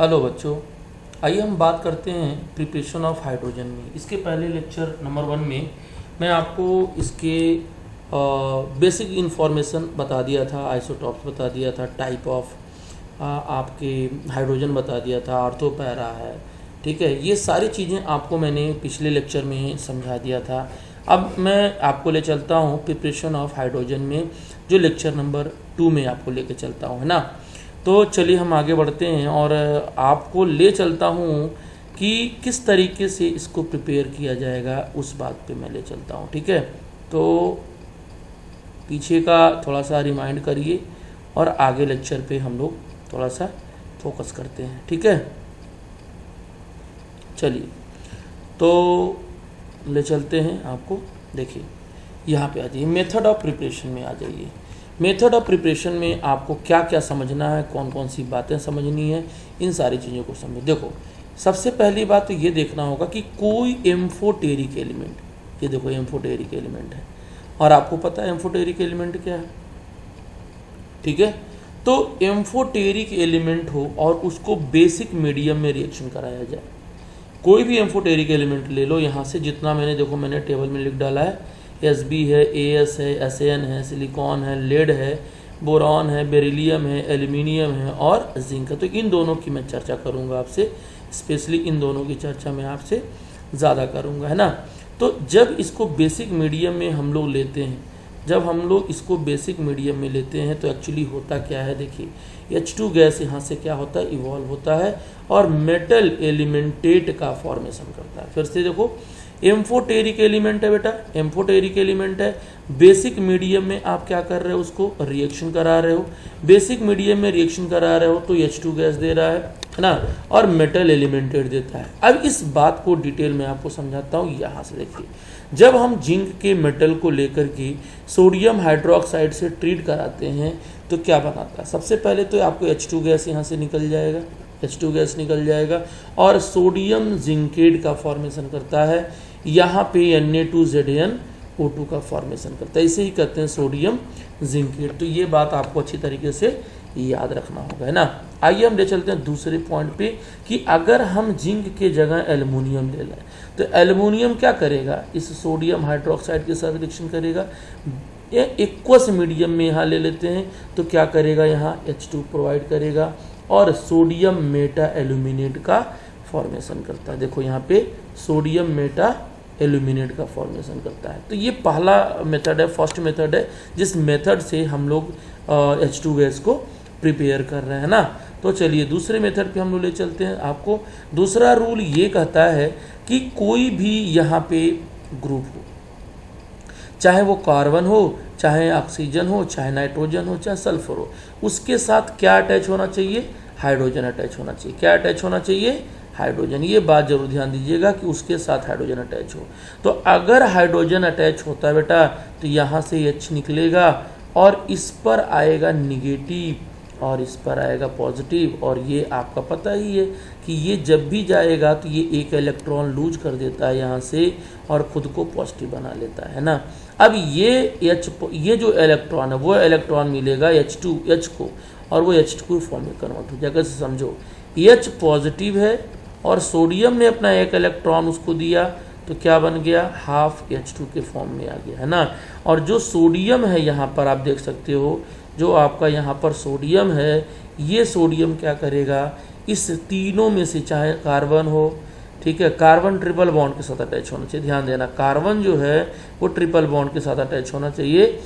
Hello बच्चों, आइए हम बात करते हैं प्रिपरेशन ऑफ हाइड्रोजन में। इसके पहले लेक्चर नंबर 1 में मैं आपको इसके बेसिक इन्फॉर्मेशन बता दिया था, आइसोटॉप्स बता दिया था, टाइप ऑफ आपके हाइड्रोजन बता दिया था, आर्थो पैरा है, ठीक है। ये सारी चीज़ें आपको मैंने पिछले लेक्चर में समझा दिया था। अब मैं आपको ले चलता हूँ प्रिपरेशन ऑफ हाइड्रोजन में, जो लेक्चर नंबर 2 में आपको लेके चलता हूँ, है ना। तो चलिए हम आगे बढ़ते हैं और आपको ले चलता हूँ कि किस तरीके से इसको प्रिपेयर किया जाएगा, उस बात पे मैं ले चलता हूँ, ठीक है। तो पीछे का थोड़ा सा रिमाइंड करिए और आगे लेक्चर पे हम लोग थोड़ा सा फोकस करते हैं, ठीक है। चलिए तो ले चलते हैं आपको। देखिए यहाँ पे आ जाइए, मेथड ऑफ प्रिपरेशन में आ जाइए। मेथड ऑफ प्रिपरेशन में आपको क्या क्या समझना है, कौन कौन सी बातें समझनी है, इन सारी चीज़ों को समझो। देखो सबसे पहली बात तो ये देखना होगा कि कोई एम्फोटेरिक एलिमेंट, ये देखो एम्फोटेरिक एलिमेंट है और आपको पता है एम्फोटेरिक एलिमेंट क्या है, ठीक है। तो एम्फोटेरिक एलिमेंट हो और उसको बेसिक मीडियम में रिएक्शन कराया जाए। कोई भी एम्फोटेरिक एलिमेंट ले लो, यहाँ से जितना मैंने टेबल में लिख डाला है, Sb है, As है, San है, सिलिकॉन है, लेड है, बोरॉन है, बेरिलियम है, एल्यूमिनियम है और जिंक है। तो इन दोनों की मैं चर्चा करूँगा आपसे, स्पेशली इन दोनों की चर्चा मैं आपसे ज़्यादा करूँगा, है ना। तो जब इसको बेसिक मीडियम में हम लोग लेते हैं, जब हम लोग इसको बेसिक मीडियम में लेते हैं तो एक्चुअली होता क्या है, देखिए H2 गैस यहाँ से क्या होता है, इवॉल्व होता है और मेटल एलिमेंटेट का फॉर्मेशन करता है। फिर से देखो एम्फोटेरिक एलिमेंट है बेटा, एम्फोटेरिक एलिमेंट है, बेसिक मीडियम में आप क्या कर रहे हो, उसको रिएक्शन करा रहे हो, बेसिक मीडियम में रिएक्शन करा रहे हो तो H2 गैस दे रहा है ना, और मेटल एलिमेंटेड देता है। अब इस बात को डिटेल में आपको समझाता हूँ। यहाँ से देखिए, जब हम जिंक के मेटल को लेकर के सोडियम हाइड्रोक्साइड से ट्रीट कराते हैं तो क्या बनाता है, सबसे पहले तो आपको H2 गैस यहाँ से निकल जाएगा, H2 गैस निकल जाएगा और सोडियम जिंकेट का फॉर्मेशन करता है। यहाँ पे Na2ZnO2 का फॉर्मेशन करता है, इसे ही कहते हैं सोडियम जिंकेट। तो ये बात आपको अच्छी तरीके से याद रखना होगा, है ना। आइए हम ले चलते हैं दूसरे पॉइंट पे कि अगर हम जिंक के जगह एल्युमिनियम ले लें तो एल्युमिनियम क्या करेगा, इस सोडियम हाइड्रोक्साइड के साथ रिएक्शन करेगा। एक्वस मीडियम में यहाँ ले लेते हैं तो क्या करेगा, यहाँ H2 प्रोवाइड करेगा और सोडियम मेटा एल्यूमिनेट का फॉर्मेशन करता है। देखो यहाँ पे सोडियम मेटा एल्यूमिनेट का फॉर्मेशन करता है। तो ये पहला मेथड है, फर्स्ट मेथड है, जिस मेथड से हम लोग H2 गैस को प्रिपेयर कर रहे हैं ना। तो चलिए दूसरे मेथड पे हम लोग ले चलते हैं। आपको दूसरा रूल ये कहता है कि कोई भी यहाँ पे ग्रुप हो, चाहे वो कार्बन हो, चाहे ऑक्सीजन हो, चाहे नाइट्रोजन हो, चाहे सल्फर हो, उसके साथ क्या अटैच होना चाहिए, हाइड्रोजन अटैच होना चाहिए। क्या अटैच होना चाहिए, हाइड्रोजन। ये बात जरूर ध्यान दीजिएगा कि उसके साथ हाइड्रोजन अटैच हो। तो अगर हाइड्रोजन अटैच होता है बेटा तो यहाँ से H निकलेगा और इस पर आएगा निगेटिव और इस पर आएगा पॉजिटिव, और ये आपका पता ही है कि ये जब भी जाएगा तो ये एक इलेक्ट्रॉन लूज कर देता है यहाँ से और खुद को पॉजिटिव बना लेता है ना। अब ये जो इलेक्ट्रॉन है वो इलेक्ट्रॉन मिलेगा H को और वो H2 फॉर्म में कन्वर्ट हो जाएगा। जैसे समझो H पॉजिटिव है और सोडियम ने अपना एक इलेक्ट्रॉन उसको दिया तो क्या बन गया, हाफ H2 के फॉर्म में आ गया, है ना। और जो सोडियम है यहाँ पर आप देख सकते हो, जो आपका यहाँ पर सोडियम है, ये सोडियम क्या करेगा, इस तीनों में से चाहे कार्बन हो, ठीक है, कार्बन ट्रिपल बॉन्ड के साथ अटैच होना चाहिए। ध्यान देना, कार्बन जो है वो ट्रिपल बॉन्ड के साथ अटैच होना चाहिए,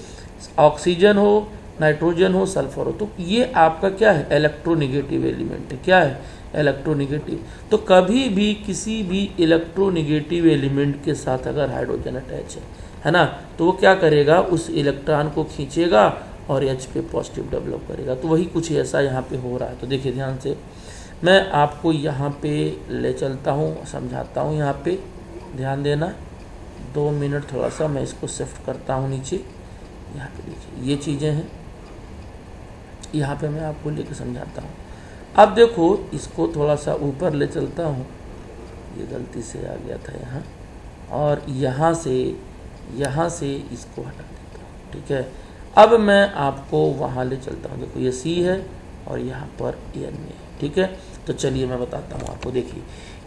ऑक्सीजन हो, नाइट्रोजन हो, सल्फर हो। तो ये आपका क्या है, इलेक्ट्रोनिगेटिव एलिमेंट है। क्या है, इलेक्ट्रोनिगेटिव। तो कभी भी किसी भी इलेक्ट्रोनिगेटिव एलिमेंट के साथ अगर हाइड्रोजन अटैच है ना, तो वो क्या करेगा, उस इलेक्ट्रॉन को खींचेगा और H पे पॉजिटिव डेवलप करेगा। तो वही कुछ ऐसा यहाँ पे हो रहा है। तो देखिए ध्यान से मैं आपको यहाँ पे ले चलता हूँ, समझाता हूँ। यहाँ पे ध्यान देना, 2 मिनट थोड़ा सा मैं इसको शिफ्ट करता हूँ नीचे। यहाँ पे देखिए ये चीज़ें हैं, यहाँ पे मैं आपको लेके समझाता हूँ। अब देखो इसको थोड़ा सा ऊपर ले चलता हूँ, ये गलती से आ गया था यहाँ, और यहाँ से इसको हटा देता हूँ, ठीक है। अब मैं आपको वहाँ ले चलता हूँ। देखो ये C है और यहाँ पर N है, ठीक है। तो चलिए मैं बताता हूँ आपको। देखिए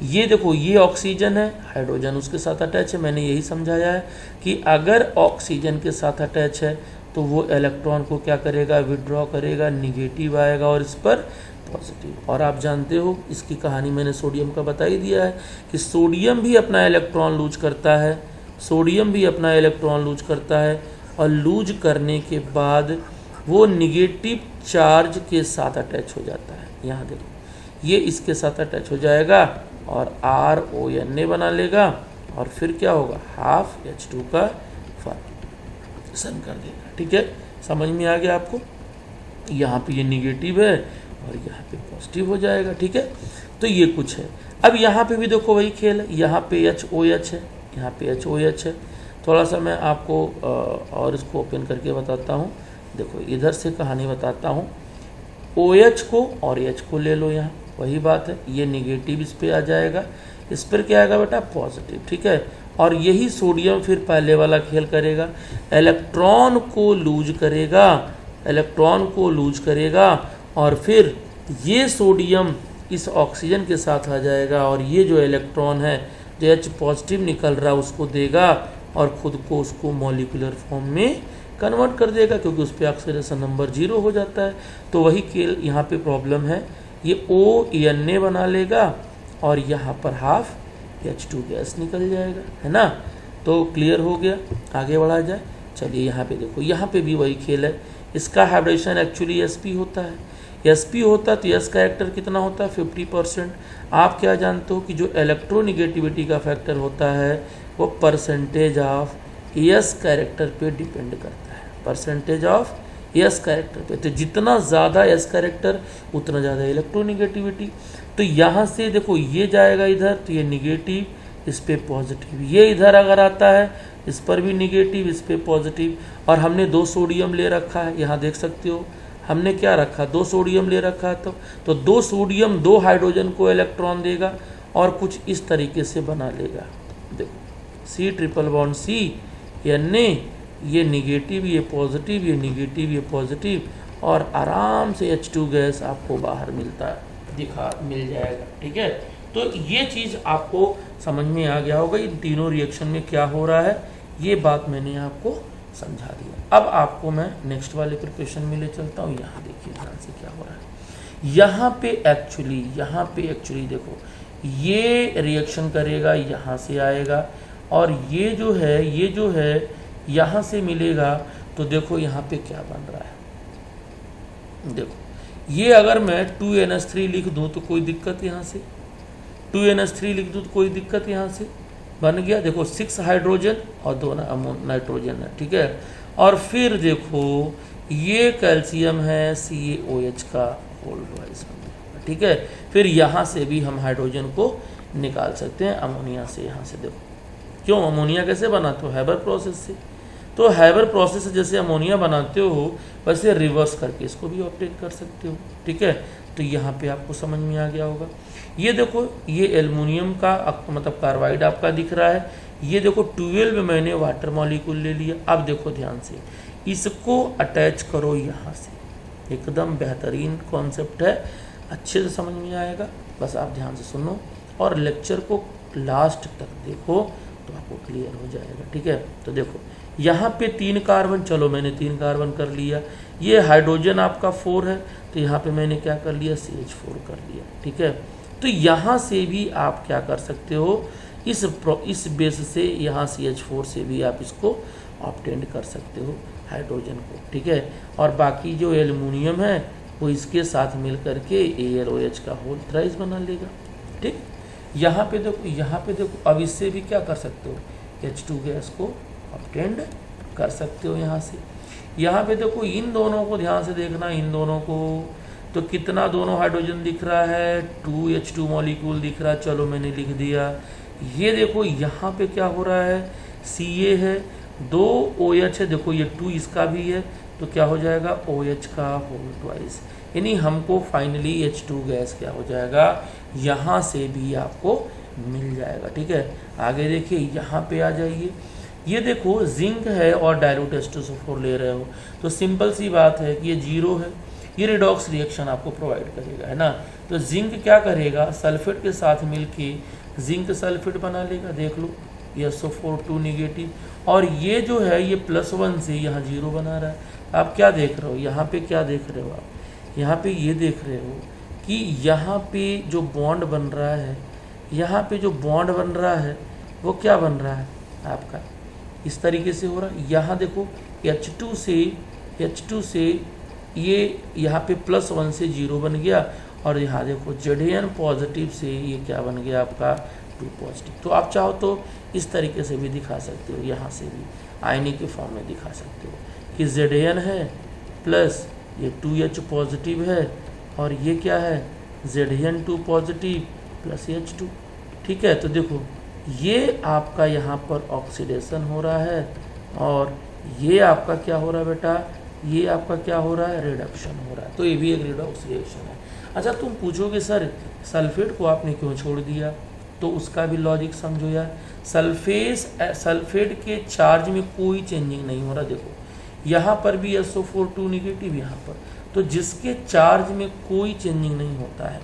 ये देखो, ये ऑक्सीजन है, हाइड्रोजन उसके साथ अटैच है। मैंने यही समझाया है कि अगर ऑक्सीजन के साथ अटैच है तो वो इलेक्ट्रॉन को क्या करेगा, विड्रॉ करेगा, निगेटिव आएगा और इस पर पॉजिटिव। और आप जानते हो इसकी कहानी मैंने सोडियम का बता ही दिया है कि सोडियम भी अपना इलेक्ट्रॉन लूज करता है, सोडियम भी अपना इलेक्ट्रॉन लूज करता है और लूज करने के बाद वो निगेटिव चार्ज के साथ अटैच हो जाता है। यहाँ देखो ये इसके साथ अटैच हो जाएगा और RONA बना लेगा और फिर क्या होगा, हाफ H2 का फॉर्मेशन कर देगा। ठीक है, समझ में आ गया आपको। यहाँ पे ये निगेटिव है और यहाँ पे पॉजिटिव हो जाएगा। ठीक है, तो ये कुछ है। अब यहाँ पे भी देखो वही खेल है, यहाँ पे HOH है, यहाँ पे HOH है। थोड़ा सा मैं आपको और इसको ओपन करके बताता हूँ। देखो इधर से कहानी बताता हूँ। OH को और H को ले लो, यहाँ वही बात है, ये निगेटिव इस पे आ जाएगा, इस पर क्या आएगा बेटा, पॉजिटिव। ठीक है, और यही सोडियम फिर पहले वाला खेल करेगा, इलेक्ट्रॉन को लूज करेगा, इलेक्ट्रॉन को लूज करेगा और फिर ये सोडियम इस ऑक्सीजन के साथ आ जाएगा और ये जो इलेक्ट्रॉन है जो H पॉजिटिव निकल रहा है उसको देगा और खुद को उसको मॉलिक्यूलर फॉर्म में कन्वर्ट कर देगा, क्योंकि उस पर ऑक्सीडेशन नंबर 0 हो जाता है। तो वही खेल यहाँ पे प्रॉब्लम है, ये ONA बना लेगा और यहाँ पर हाफ H2 गैस निकल जाएगा, है ना। तो क्लियर हो गया, आगे बढ़ा जाए। चलिए यहाँ पे देखो, यहाँ पे भी वही खेल है। इसका हाइब्रिडेशन एक्चुअली sp होता है, sp होता है तो s कैरेक्टर कितना होता है, 50%। आप क्या जानते हो कि जो इलेक्ट्रोनिगेटिविटी का फैक्टर होता है वो परसेंटेज ऑफ s कैरेक्टर पे डिपेंड करता है, परसेंटेज ऑफ s कैरेक्टर पे। तो जितना ज़्यादा s कैरेक्टर उतना ज़्यादा इलेक्ट्रोनिगेटिविटी। तो यहाँ से देखो ये जाएगा इधर तो ये निगेटिव, इस पे पॉजिटिव, ये इधर अगर आता है इस पर भी निगेटिव, इस पे पॉजिटिव। और हमने 2 सोडियम ले रखा है, यहाँ देख सकते हो हमने क्या रखा, 2 सोडियम ले रखा है। तो 2 सोडियम 2 हाइड्रोजन को इलेक्ट्रॉन देगा और कुछ इस तरीके से बना लेगा। देखो C triple bond C Na, ये निगेटिव ये पॉजिटिव, ये निगेटिव ये पॉजिटिव, और आराम से H2 गैस आपको बाहर मिल जाएगा। ठीक है, तो ये चीज़ आपको समझ में आ गया होगा, इन तीनों रिएक्शन में क्या हो रहा है, ये बात मैंने आपको समझा दिया। अब आपको मैं नेक्स्ट वाले प्रिपरेशन में ले चलता हूँ। यहाँ देखिए ध्यान से क्या हो रहा है। यहाँ पे एक्चुअली देखो ये रिएक्शन करेगा, यहाँ से आएगा और ये जो है यहाँ से मिलेगा। तो देखो यहाँ पे क्या बन रहा है, देखो ये अगर मैं 2NH3 लिख दूँ तो कोई दिक्कत, यहाँ से 2NH3 लिख दूँ तो कोई दिक्कत, यहाँ से बन गया। देखो 6 हाइड्रोजन और 2 नाइट्रोजन है। ठीक है, और फिर देखो ये कैल्शियम है CaOH का होल ट्वाइस बन गया। ठीक है, फिर यहाँ से भी हम हाइड्रोजन को निकाल सकते हैं अमोनिया से। यहाँ से देखो क्यों, अमोनिया कैसे बनाते हो, हैबर प्रोसेस से। तो हैबर प्रोसेस से जैसे अमोनिया बनाते हो वैसे रिवर्स करके इसको भी ऑब्टेन कर सकते हो। ठीक है, तो यहाँ पे आपको समझ में आ गया होगा। ये देखो ये एल्युमिनियम का मतलब कार्बाइड आपका दिख रहा है। ये देखो 12 मैंने वाटर मॉलिक्यूल ले लिया। अब देखो ध्यान से, इसको अटैच करो यहाँ से, एकदम बेहतरीन कॉन्सेप्ट है, अच्छे से समझ में आएगा। बस आप ध्यान से सुनो और लेक्चर को लास्ट तक देखो तो आपको क्लियर हो जाएगा। ठीक है, तो देखो यहाँ पे 3 कार्बन, चलो मैंने 3 कार्बन कर लिया। ये हाइड्रोजन आपका 4 है तो यहाँ पे मैंने क्या कर लिया, CH4 कर लिया। ठीक है, तो यहाँ से भी आप क्या कर सकते हो, इस बेस से यहाँ CH4 से भी आप इसको ऑब्टेन कर सकते हो हाइड्रोजन को। ठीक है, और बाकी जो एल्युमिनियम है वो इसके साथ मिल करके AlOH का होल थ्राइस बना लेगा। ठीक, यहाँ पे देखो अब इससे भी क्या कर सकते हो, H2 गैस को ऑब्टेन कर सकते हो यहाँ से। यहाँ पे देखो इन दोनों को ध्यान से देखना, इन दोनों को तो कितना दोनों हाइड्रोजन दिख रहा है, 2H2 मॉलिक्यूल दिख रहा है। चलो मैंने लिख दिया। ये देखो यहाँ पे क्या हो रहा है, Ca है, 2 OH है, देखो ये 2 इसका भी है तो क्या हो जाएगा, OH का होल ट्वाइस। यानी हमको फाइनली H2 गैस क्या हो जाएगा, यहाँ से भी आपको मिल जाएगा। ठीक है, आगे देखिए यहाँ पे आ जाइए। ये देखो जिंक है और डाइल्यूट H2SO4 ले रहे हो तो सिंपल सी बात है कि ये 0 है, ये रिडॉक्स रिएक्शन आपको प्रोवाइड करेगा, है ना। तो जिंक क्या करेगा, सल्फेट के साथ मिलके जिंक सल्फेट बना लेगा, देख लो SO4 2 निगेटिव, और ये जो है ये +1 से यहाँ 0 बना रहा है। आप क्या देख रहे हो यहाँ पे, क्या देख रहे हो आप यहाँ पे, ये देख रहे हो कि यहाँ पे जो बॉन्ड बन रहा है, यहाँ पे जो बॉन्ड बन रहा है वो क्या बन रहा है आपका, इस तरीके से हो रहा है। यहाँ देखो H2 से ये यहाँ पे +1 से 0 बन गया, और यहाँ देखो Zn पॉजिटिव से ये क्या बन गया आपका 2 पॉजिटिव। तो आप चाहो तो इस तरीके से भी दिखा सकते हो, यहाँ से भी आयनी के फॉर्म में दिखा सकते हो कि Zn है प्लस ये 2H पॉजिटिव है, और ये क्या है Zn2 पॉजिटिव प्लस H2, ठीक है। तो देखो ये आपका यहाँ पर ऑक्सीडेशन हो रहा है, और ये आपका क्या हो रहा है बेटा, ये आपका क्या हो रहा है, रिडक्शन हो रहा है। तो ये भी एक रिडॉक्स रिएक्शन है। अच्छा, तुम पूछोगे सर सल्फेट को आपने क्यों छोड़ दिया, तो उसका भी लॉजिक समझो यार। सल्फेट के चार्ज में कोई चेंजिंग नहीं हो रहा, देखो यहाँ पर भी SO4 2 निगेटिव, यहाँ पर तो जिसके चार्ज में कोई चेंजिंग नहीं होता है,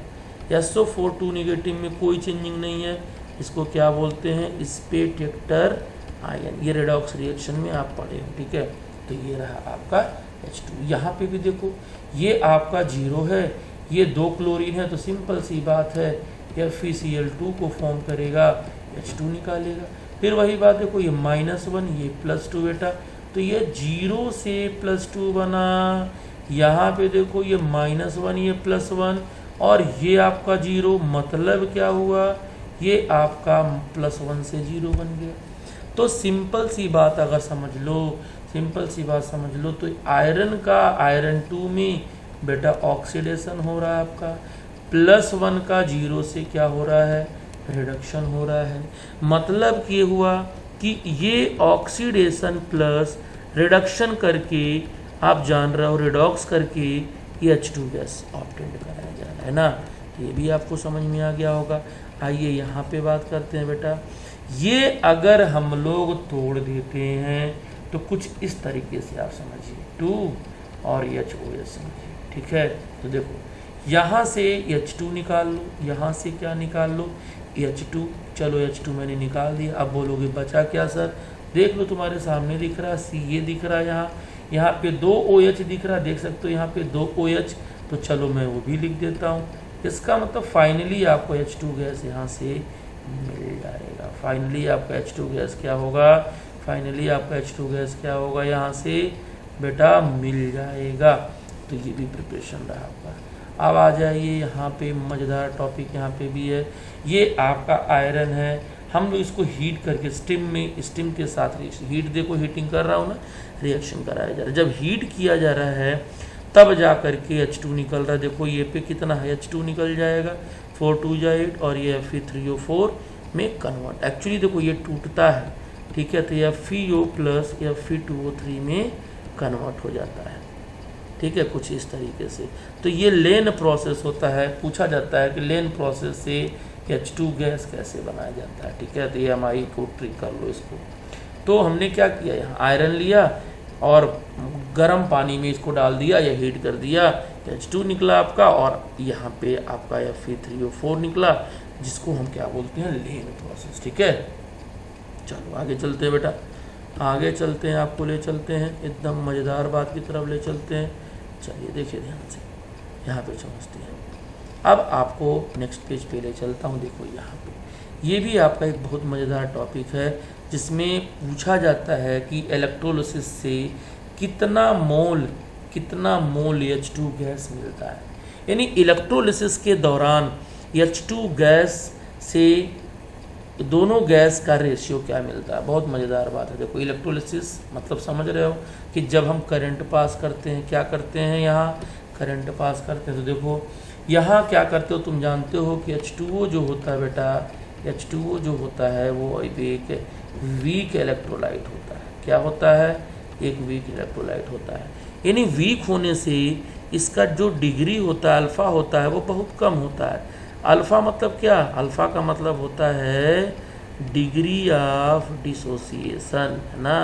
SO4 2 निगेटिव में कोई चेंजिंग नहीं है, इसको क्या बोलते हैं, स्पेक्टेटर आयन। ये रेडॉक्स रिएक्शन में आप पढ़े हो, ठीक है। तो ये रहा आपका H2। यहाँ पे भी देखो ये आपका 0 है, ये 2 क्लोरीन है, तो सिंपल सी बात है FeCl2 को फॉर्म करेगा, H2 निकालेगा। फिर वही बात देखो ये -1 ये +2 बेटा, तो ये 0 से +2 बना, यहाँ पे देखो ये -1 ये +1, और ये आपका 0, मतलब क्या हुआ, ये आपका +1 से 0 बन गया। तो सिंपल सी बात अगर समझ लो, सिंपल सी बात समझ लो, तो आयरन का आयरन 2 में बेटा ऑक्सीडेशन हो रहा है आपका, +1 का 0 से क्या हो रहा है, रिडक्शन हो रहा है। मतलब ये हुआ कि ये ऑक्सीडेशन प्लस रिडक्शन करके आप जान रहे हो रिडॉक्स करके ये H2 गैस ऑब्टेन कराया जा रहा है ना। ये भी आपको समझ में आ गया होगा। आइए यहाँ पे बात करते हैं बेटा, ये अगर हम लोग तोड़ देते हैं तो कुछ इस तरीके से आप समझिए, 2 और HOS समझिए, ठीक है। तो देखो यहाँ से H2 निकाल लो, यहाँ से क्या निकाल लो, H2, चलो H2 मैंने निकाल दिया। अब बोलोगे बचा क्या सर, देख लो तुम्हारे सामने दिख रहा है Ca दिख रहा है, यहाँ पे 2 OH दिख रहा है, देख सकते हो यहाँ पे 2 OH, तो चलो मैं वो भी लिख देता हूँ। इसका मतलब फाइनली आपको H2 गैस यहाँ से मिल जाएगा। फाइनली आपका H2 गैस क्या होगा, फाइनली आपका H2 गैस क्या होगा, यहाँ से बेटा मिल जाएगा। तो ये भी प्रिपरेशन रहा आपका। अब आ जाइए यहाँ पे मज़ेदार टॉपिक यहाँ पे भी है, ये आपका आयरन है, हम लोग इसको हीट करके स्टीम के साथ हीट, देखो हीटिंग कर रहा हूँ ना, रिएक्शन कराया जा रहा है। जब हीट किया जा रहा है तब जा करके H2 निकल रहा है। देखो ये पे कितना है, H2 निकल जाएगा, 4 2 जा 8, और ये Fe3O4 में कन्वर्ट। एक्चुअली देखो ये टूटता है, ठीक है, तो ये FeO प्लस या Fe2O3 में कन्वर्ट हो जाता है, ठीक है, कुछ इस तरीके से। तो ये लेन प्रोसेस होता है, पूछा जाता है कि लेन प्रोसेस से H2 गैस कैसे बनाया जाता है, ठीक है। तो ये हमारी को ट्रिक कर लो इसको। तो हमने क्या किया, यहाँ आयरन लिया और गर्म पानी में इसको डाल दिया या हीट कर दिया, H2 निकला आपका, और यहाँ पे आपका Fe3O4 निकला, जिसको हम क्या बोलते हैं, लेन प्रोसेस, ठीक है। चलो आगे चलते हैं बेटा, आगे चलते हैं, आपको ले चलते हैं एकदम मज़ेदार बात की तरफ ले चलते हैं। चलिए देखिए ध्यान से, यहाँ पे समझते हैं। अब आपको नेक्स्ट पेज पे ले चलता हूँ। देखो यहाँ पे ये भी आपका एक बहुत मज़ेदार टॉपिक है, जिसमें पूछा जाता है कि इलेक्ट्रोलिसिस से कितना मोल H2 गैस मिलता है। यानी इलेक्ट्रोलिसिस के दौरान H2 गैस से दोनों गैस का रेशियो क्या मिलता है। बहुत मज़ेदार बात है। देखो इलेक्ट्रोलिसिस मतलब समझ रहे हो कि जब हम करंट पास करते हैं, क्या करते हैं, यहाँ करंट पास करते हैं, तो देखो यहाँ क्या करते हो, तुम जानते हो कि H2O जो होता है बेटा, H2O जो होता है वो एक वीक इलेक्ट्रोलाइट होता है। क्या होता है, एक वीक इलेक्ट्रोलाइट होता है। यानी वीक होने से इसका जो डिग्री होता है, अल्फ़ा होता है, वो बहुत कम होता है। अल्फ़ा मतलब क्या, अल्फ़ा का मतलब होता है डिग्री ऑफ डिसोसिएशन, है ना।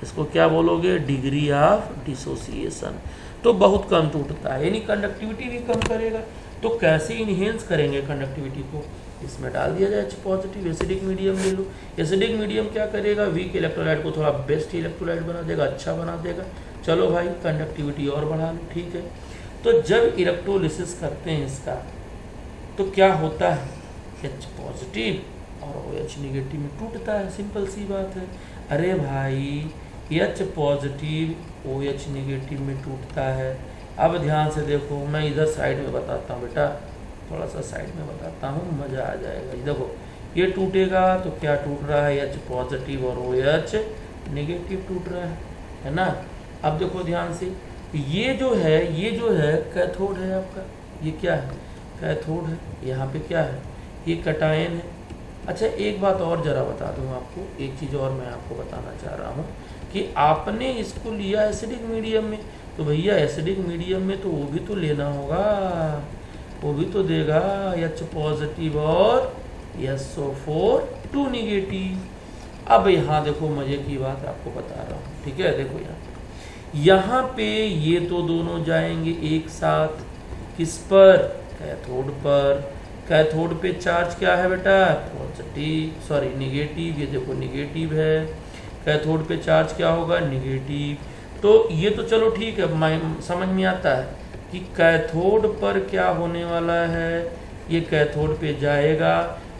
इसको क्या बोलोगे, डिग्री ऑफ डिसोसिएशन। तो बहुत कम टूटता है, यानी कंडक्टिविटी भी कम करेगा। तो कैसे इन्हेंस करेंगे कंडक्टिविटी को, इसमें डाल दिया जाए H पॉजिटिव, एसिडिक मीडियम ले लो। एसिडिक मीडियम क्या करेगा, वीक इलेक्ट्रोलाइट को थोड़ा बेस्ट इलेक्ट्रोलाइट बना देगा, अच्छा बना देगा। चलो भाई कंडक्टिविटी और बढ़ा लो, ठीक है। तो जब इलेक्ट्रोलिसिस करते हैं इसका तो क्या होता है, H पॉजिटिव और OH निगेटिव में टूटता है, सिंपल सी बात है। अरे भाई H पॉजिटिव OH निगेटिव में टूटता है। अब ध्यान से देखो, मैं इधर साइड में बताता हूँ बेटा, थोड़ा सा साइड में बताता हूँ, मज़ा आ जाएगा। देखो ये टूटेगा तो क्या टूट रहा है, H पॉजिटिव और OH निगेटिव टूट रहा है ना। अब देखो ध्यान से, ये जो है कैथोड है आपका, ये क्या है, कैथोड है। यहाँ पे क्या है, ये कैटायन है। अच्छा एक बात और ज़रा बता दूँ आपको, एक चीज़ और मैं आपको बताना चाह रहा हूँ कि आपने इसको लिया एसिडिक मीडियम में, तो भैया एसिडिक मीडियम में तो वो भी तो लेना होगा, वो भी तो देगा H पॉजिटिव और SO4 2 निगेटिव। अब यहाँ देखो मज़े की बात आपको बता रहा हूँ, ठीक है। देखो यहाँ पे ये तो दोनों जाएंगे एक साथ, किस पर, कैथोड पर। कैथोड पे चार्ज क्या है बेटा, पॉजिटिव, सॉरी निगेटिव, ये देखो निगेटिव है। कैथोड पे चार्ज क्या होगा, निगेटिव। तो ये तो चलो ठीक है, समझ में आता है कि कैथोड पर क्या होने वाला है, ये कैथोड पे जाएगा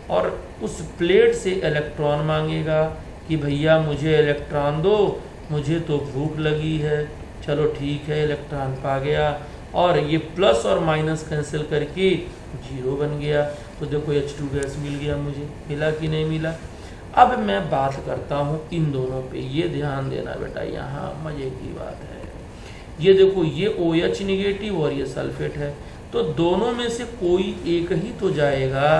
और उस प्लेट से इलेक्ट्रॉन मांगेगा कि भैया मुझे इलेक्ट्रॉन दो, मुझे तो भूख लगी है। चलो ठीक है, इलेक्ट्रॉन पा गया और ये प्लस और माइनस कैंसिल करके 0 बन गया। तो देखो H2 गैस मिल गया मुझे, मिला कि नहीं मिला। अब मैं बात करता हूँ इन दोनों पे, ये ध्यान देना बेटा, यहाँ मज़े की बात है। ये देखो ये OH निगेटिव और ये सल्फेट है, तो दोनों में से कोई एक ही तो जाएगा,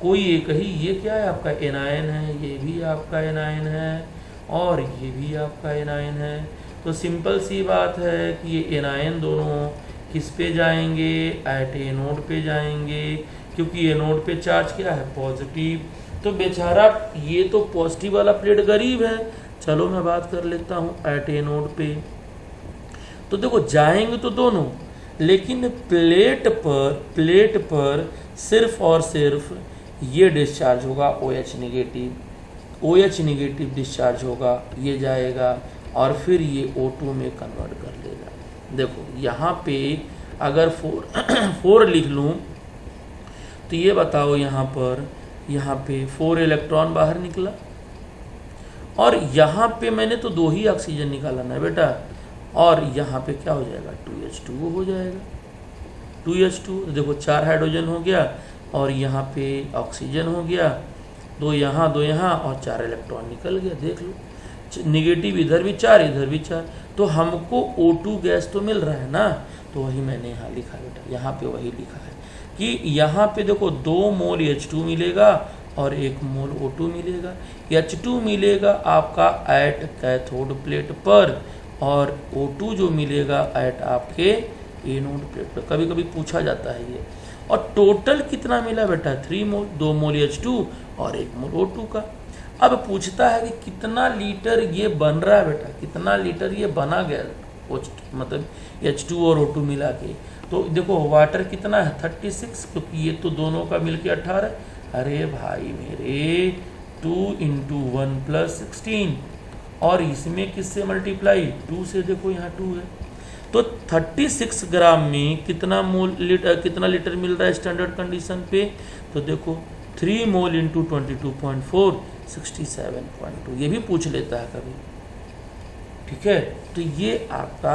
कोई एक ही। ये क्या है आपका एनायन है, ये भी आपका एनायन है और ये भी आपका एनायन है। तो सिंपल सी बात है कि ये एनायन दोनों किस पे जाएंगे, एट एनोड पे जाएंगे, क्योंकि एनोड पे चार्ज क्या है, पॉजिटिव। तो बेचारा ये तो पॉजिटिव वाला प्लेट गरीब है। चलो मैं बात कर लेता हूँ एट एनोड पे। तो देखो जाएंगे तो दोनों, लेकिन प्लेट पर सिर्फ और सिर्फ ये डिस्चार्ज होगा OH negative, OH negative discharge होगा, ये जाएगा और फिर ये O2 में कन्वर्ट कर लेगा। देखो यहाँ पे अगर 4 लिख लूँ तो ये बताओ, यहाँ पे 4 इलेक्ट्रॉन बाहर निकला और यहाँ पे मैंने तो 2 ही ऑक्सीजन निकाला ना बेटा, और यहाँ पे क्या हो जाएगा, 2H2O हो जाएगा, 2H2। देखो 4 हाइड्रोजन हो गया और यहाँ पे ऑक्सीजन हो गया, 2 यहाँ 2 यहाँ और 4 इलेक्ट्रॉन निकल गया। देख लो निगेटिव इधर भी 4 इधर भी 4, तो हमको O2 गैस तो मिल रहा है ना। तो वही मैंने यहाँ लिखा बेटा, यहाँ पे वही लिखा है कि यहाँ पे देखो 2 मोल H2 मिलेगा और 1 मोल O2 मिलेगा। H2 मिलेगा आपका एट कैथोड प्लेट पर और O2 जो मिलेगा एट आपके एनोड प्लेट पर। कभी कभी पूछा जाता है ये। और टोटल कितना मिला बेटा, 3 मोल, 2 मोल H2 और 1 मोल O2 का। अब पूछता है कि कितना लीटर ये बन रहा है बेटा, कितना लीटर ये बना गया, मतलब H2 और O2 मिला के। तो देखो वाटर कितना है 36, क्योंकि ये तो दोनों का मिलके 18। अरे भाई मेरे 2 × 1 + 16 और इसमें किससे मल्टीप्लाई, 2 से। देखो यहाँ 2 है, तो 36 ग्राम में कितना लीटर मिल रहा है स्टैंडर्ड कंडीशन पे। तो देखो 3 मोल × 22.4 67.2, ये भी पूछ लेता है कभी, ठीक है। तो ये आपका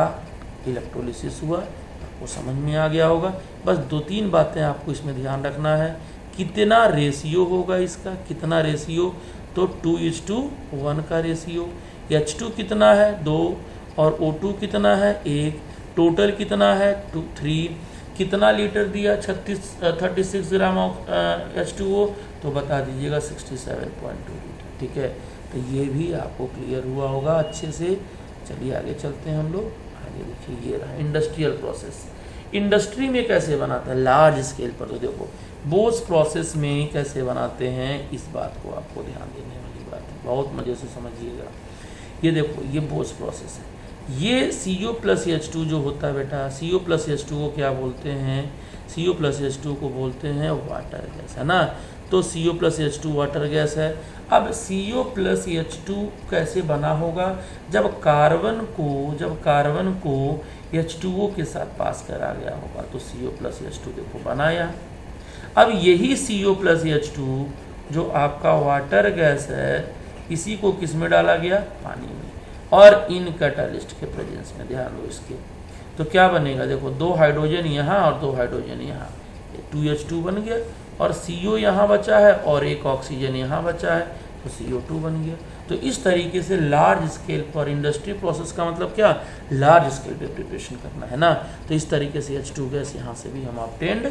इलेक्ट्रोलिसिस हुआ, आपको समझ में आ गया होगा। बस 2-3 बातें आपको इसमें ध्यान रखना है। कितना रेशियो होगा इसका, कितना रेशियो, तो 2:1 का रेशियो। H2 कितना है 2 और O2 कितना है 1, टोटल कितना है 3। कितना लीटर दिया 36 ग्राम H2O, तो बता दीजिएगा 67.2 लीटर, ठीक है। तो ये भी आपको क्लियर हुआ होगा अच्छे से। चलिए आगे चलते हैं हम लोग। आगे देखिए ये रहा इंडस्ट्रियल प्रोसेस। इंडस्ट्री में कैसे बनाते हैं लार्ज स्केल पर, तो देखो बोस प्रोसेस में कैसे बनाते हैं, इस बात को आपको ध्यान देने वाली बात है, बहुत मज़े से समझिएगा। ये देखो ये बोस प्रोसेस है, ये CO प्लस H2 जो होता है बेटा, CO प्लस H2 को क्या बोलते हैं, CO प्लस H2 को बोलते हैं वाटर गैस, है ना। तो CO plus H2 water gas है। अब CO प्लस H2 कैसे बना होगा, जब कार्बन को H2O के साथ पास करा गया होगा, तो CO प्लस H2 देखो बनाया। अब यही CO प्लस H2 जो आपका वाटर गैस है, इसी को किस में डाला गया, पानी में, और इन कैटालिस्ट के प्रेजेंस में, ध्यान दो इसके। तो क्या बनेगा, देखो 2 हाइड्रोजन यहाँ और 2 हाइड्रोजन यहाँ, 2H2 बन गया, और CO यहाँ बचा है और एक ऑक्सीजन यहाँ बचा है, तो CO2 बन गया। तो इस तरीके से लार्ज स्केल पर इंडस्ट्री प्रोसेस का मतलब क्या, लार्ज स्केल पे प्रिपरेशन करना है ना। तो इस तरीके से H2 गैस यहाँ से भी हम ऑब्टेंड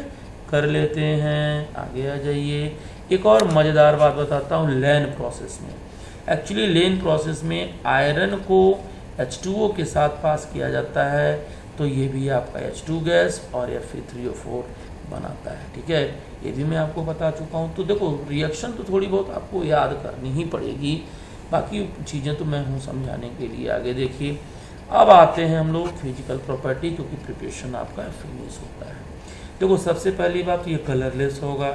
कर लेते हैं। आगे आ जाइए, एक और मज़ेदार बात बताता हूँ लेन प्रोसेस में। एक्चुअली लेन प्रोसेस में आयरन को H2O के साथ पास किया जाता है, तो ये भी आपका H2 गैस और Fe3O4 बनाता है, ठीक है। ये भी मैं आपको बता चुका हूँ। तो देखो रिएक्शन तो थोड़ी बहुत आपको याद करनी ही पड़ेगी, बाकी चीज़ें तो मैं हूँ समझाने के लिए। आगे देखिए, अब आते हैं हम लोग फिजिकल प्रॉपर्टी, क्योंकि प्रिपरेशन आपका फिनिश होता है। देखो सबसे पहली बात, ये कलरलेस होगा,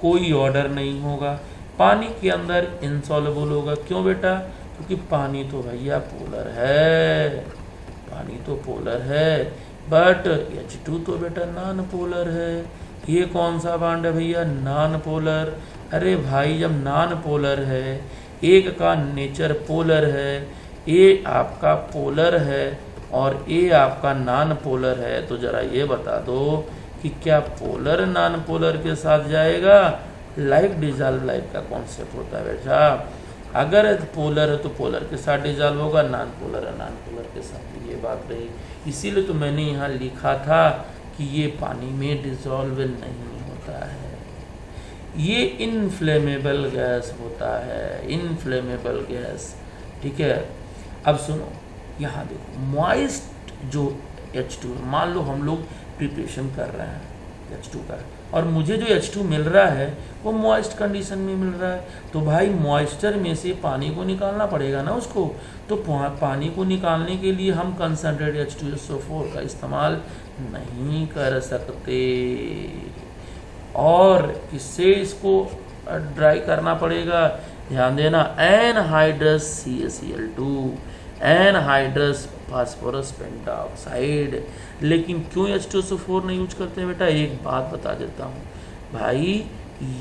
कोई ऑर्डर नहीं होगा, पानी के अंदर इनसॉल्युबल होगा। क्यों बेटा, क्योंकि पानी तो भैया पोलर है, पानी तो पोलर है, बट H2 तो बेटा नॉन पोलर है। ये कौन सा बॉन्ड है भैया, नॉन पोलर। अरे भाई जब नॉन पोलर है, एक का नेचर पोलर है, ये आपका पोलर है और ये आपका नॉन पोलर है, तो जरा ये बता दो कि क्या पोलर नॉन पोलर के साथ जाएगा। लाइक डिजॉल्व लाइक का कॉन्सेप्ट होता है बेटा, अगर पोलर है तो पोलर के साथ डिजॉल्व होगा, नॉन पोलर है नॉन पोलर के साथ। ये बात रही, इसीलिए तो मैंने यहाँ लिखा था कि ये पानी में डिजॉल्व नहीं होता है, ये इनफ्लेमेबल गैस होता है, इनफ्लेमेबल गैस, ठीक है। अब सुनो, यहाँ देखो मॉइस्ट जो H2, मान लो हम लोग प्रिपरेशन कर रहे हैं H2 का, और मुझे जो H2 मिल रहा है वो मॉइस्ट कंडीशन में मिल रहा है, तो भाई मॉइस्चर में से पानी को निकालना पड़ेगा ना उसको। तो पानी को निकालने के लिए हम कंसनट्रेट H2SO4 का इस्तेमाल नहीं कर सकते, और किससे इसको ड्राई करना पड़ेगा, ध्यान देना, anhydrous CaCl2, anhydrous phosphorus pentoxide. लेकिन क्यों H2SO4 नहीं यूज करते हैं बेटा, एक बात बता देता हूँ भाई,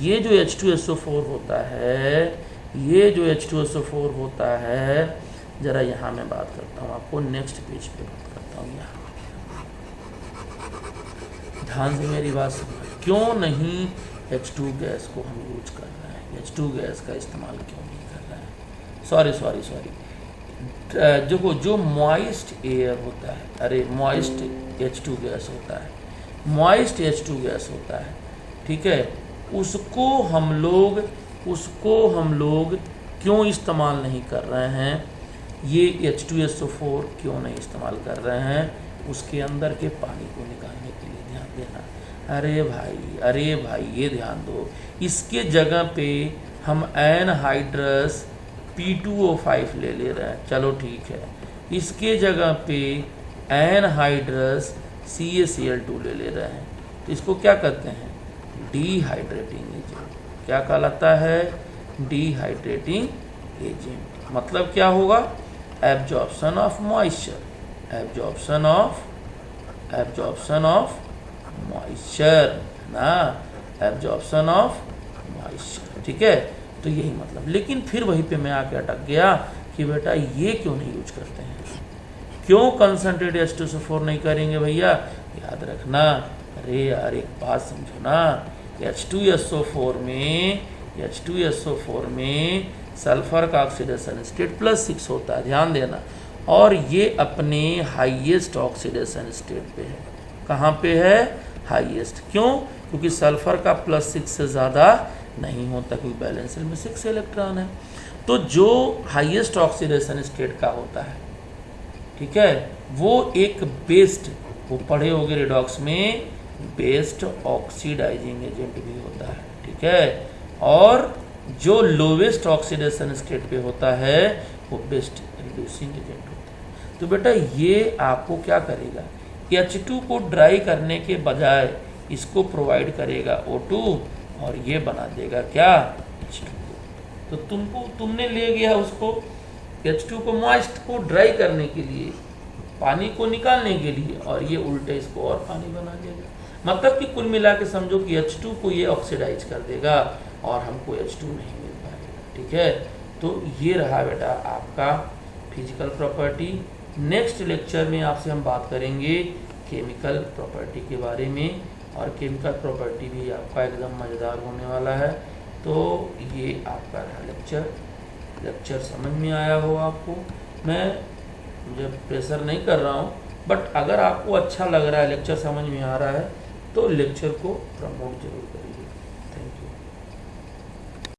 ये जो H2SO4 होता है, ये जो H2SO4 होता है, जरा यहाँ मैं बात करता हूँ आपको, नेक्स्ट पेज पे बात करता हूँ, यहाँ ध्यान से मेरी बात सुनना। क्यों नहीं H2 गैस को हम यूज कर रहे हैं, H2 गैस का इस्तेमाल क्यों नहीं कर रहे हैं, सॉरी देखो जो मॉइस्ट एयर होता है, अरे मॉइस्ट H2 गैस होता है, मॉइस्ट H2 गैस होता है, ठीक है, उसको हम लोग क्यों इस्तेमाल नहीं कर रहे हैं, ये H2SO4 क्यों नहीं इस्तेमाल कर रहे हैं, उसके अंदर के पानी को निकालने के लिए, ध्यान देना। अरे भाई ये ध्यान दो, इसके जगह पे हम एनहाइड्रस P2O5 ले रहे हैं, चलो ठीक है, इसके जगह पे एनहाइड्रस CaCl2 ले रहे हैं, तो इसको क्या कहते हैं, डिहाइड्रेटिंग एजेंट। क्या कहलाता है, डिहाइड्रेटिंग एजेंट। मतलब क्या होगा, absorption of moisture, absorption of moisture ना, एब्जॉर्प्शन ऑफ मॉइस्चर, ठीक है। तो यही मतलब, लेकिन फिर वहीं पे मैं आके अटक गया कि बेटा ये क्यों नहीं यूज करते हैं, क्यों कंसंट्रेट H2SO4 नहीं करेंगे भैया, याद रखना। अरे यार एक बात समझो ना, H2SO4 में सल्फर का ऑक्सीडेशन स्टेट +6 होता है, ध्यान देना, और ये अपने हाईएस्ट ऑक्सीडेशन स्टेट पे है। कहाँ पे है, हाईएस्ट। क्यों, क्योंकि सल्फर का +6 से ज़्यादा नहीं होता, क्योंकि बैलेंसर में 6 इलेक्ट्रॉन है। तो जो हाईएस्ट ऑक्सीडेशन स्टेट का होता है, ठीक है, वो एक बेस्ड, वो पढ़े होंगे रिडॉक्स में, बेस्ट ऑक्सीडाइजिंग एजेंट भी होता है, ठीक है। और जो लोवेस्ट ऑक्सीडेशन स्टेट पे होता है वो बेस्ट रिड्यूसिंग एजेंट होता है। तो बेटा ये आपको क्या करेगा, H2 को ड्राई करने के बजाय इसको प्रोवाइड करेगा O2 और ये बना देगा क्या, H2। तो तुमने ले गया उसको H2 को मॉइस्ट को ड्राई करने के लिए, पानी को निकालने के लिए, और ये उल्टे इसको और पानी बना देगा। मतलब कि कुल मिला के समझो कि H2 को ये ऑक्सीडाइज कर देगा और हमको H2 नहीं मिल पाएगा। ठीक है, तो ये रहा बेटा आपका फिजिकल प्रॉपर्टी। नेक्स्ट लेक्चर में आपसे हम बात करेंगे केमिकल प्रॉपर्टी के बारे में, और केमिकल प्रॉपर्टी भी आपका एकदम मज़ेदार होने वाला है। तो ये आपका रहा लेक्चर समझ में आया हो आपको। मैं मुझे प्रेशर नहीं कर रहा हूँ, बट अगर आपको अच्छा लग रहा है, लेक्चर समझ में आ रहा है, तो लेक्चर को प्रमोट जरूर करें।